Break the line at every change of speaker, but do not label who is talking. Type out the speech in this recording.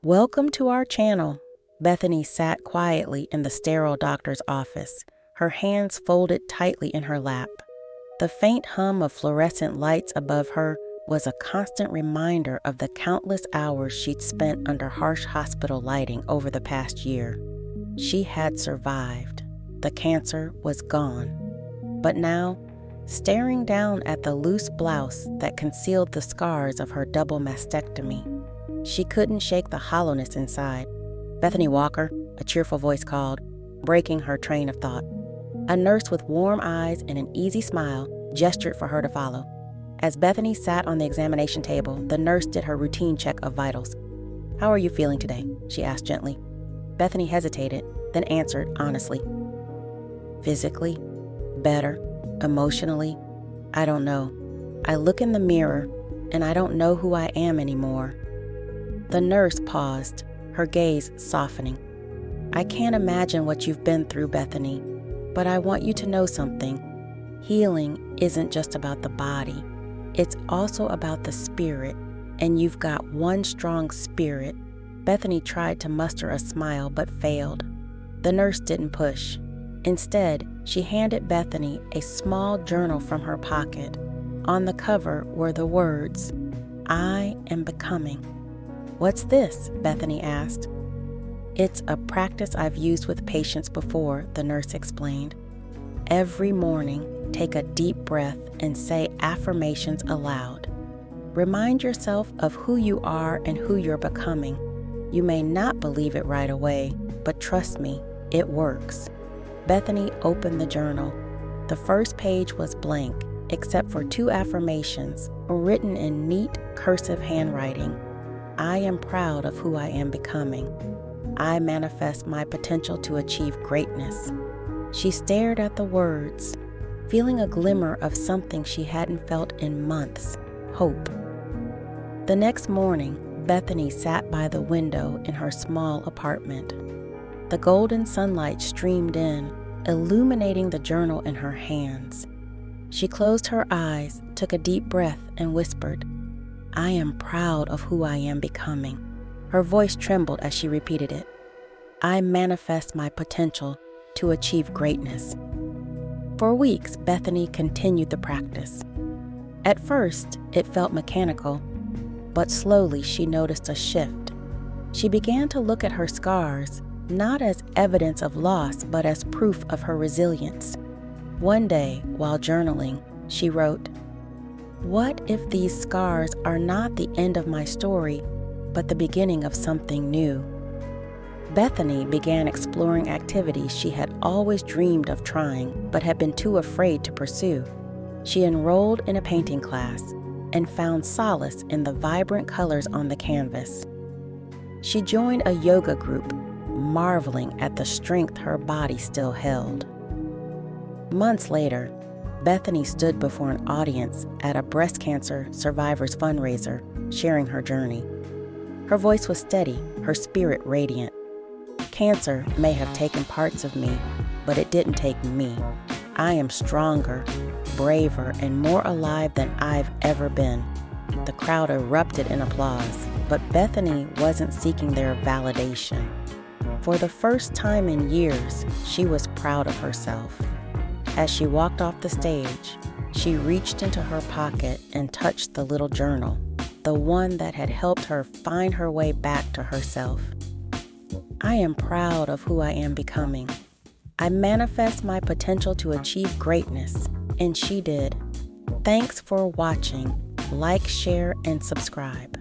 Welcome to our channel. Bethany sat quietly in the sterile doctor's office, her hands folded tightly in her lap. The faint hum of fluorescent lights above her was a constant reminder of the countless hours she'd spent under harsh hospital lighting over the past year. She had survived. The cancer was gone. But now, staring down at the loose blouse that concealed the scars of her double mastectomy, she couldn't shake the hollowness inside. "Bethany Walker," a cheerful voice called, breaking her train of thought. A nurse with warm eyes and an easy smile gestured for her to follow. As Bethany sat on the examination table, the nurse did her routine check of vitals. "How are you feeling today?" she asked gently. Bethany hesitated, then answered honestly. "Physically, better. Emotionally, I don't know. I look in the mirror, and I don't know who I am anymore." The nurse paused, her gaze softening. "I can't imagine what you've been through, Bethany, but I want you to know something. Healing isn't just about the body. It's also about the spirit, and you've got one strong spirit." Bethany tried to muster a smile but failed. The nurse didn't push. Instead, she handed Bethany a small journal from her pocket. On the cover were the words, "I am becoming." "What's this?" Bethany asked. "It's a practice I've used with patients before," the nurse explained. "Every morning, take a deep breath and say affirmations aloud. Remind yourself of who you are and who you're becoming. You may not believe it right away, but trust me, it works." Bethany opened the journal. The first page was blank, except for 2 affirmations written in neat, cursive handwriting. "I am proud of who I am becoming. I manifest my potential to achieve greatness." She stared at the words, feeling a glimmer of something she hadn't felt in months: hope. The next morning, Bethany sat by the window in her small apartment. The golden sunlight streamed in, illuminating the journal in her hands. She closed her eyes, took a deep breath, and whispered, "I am proud of who I am becoming." Her voice trembled as she repeated it. "I manifest my potential to achieve greatness." For weeks, Bethany continued the practice. At first, it felt mechanical, but slowly she noticed a shift. She began to look at her scars, not as evidence of loss, but as proof of her resilience. One day, while journaling, she wrote, "What if these scars are not the end of my story, but the beginning of something new?" Bethany began exploring activities she had always dreamed of trying, but had been too afraid to pursue. She enrolled in a painting class and found solace in the vibrant colors on the canvas. She joined a yoga group, marveling at the strength her body still held. Months later, Bethany stood before an audience at a breast cancer survivors fundraiser, sharing her journey. Her voice was steady, her spirit radiant. "Cancer may have taken parts of me, but it didn't take me. I am stronger, braver, and more alive than I've ever been." The crowd erupted in applause, but Bethany wasn't seeking their validation. For the first time in years, she was proud of herself. As she walked off the stage, she reached into her pocket and touched the little journal, the one that had helped her find her way back to herself. "I am proud of who I am becoming. I manifest my potential to achieve greatness," and she did. Thanks for watching. Like, share, and subscribe.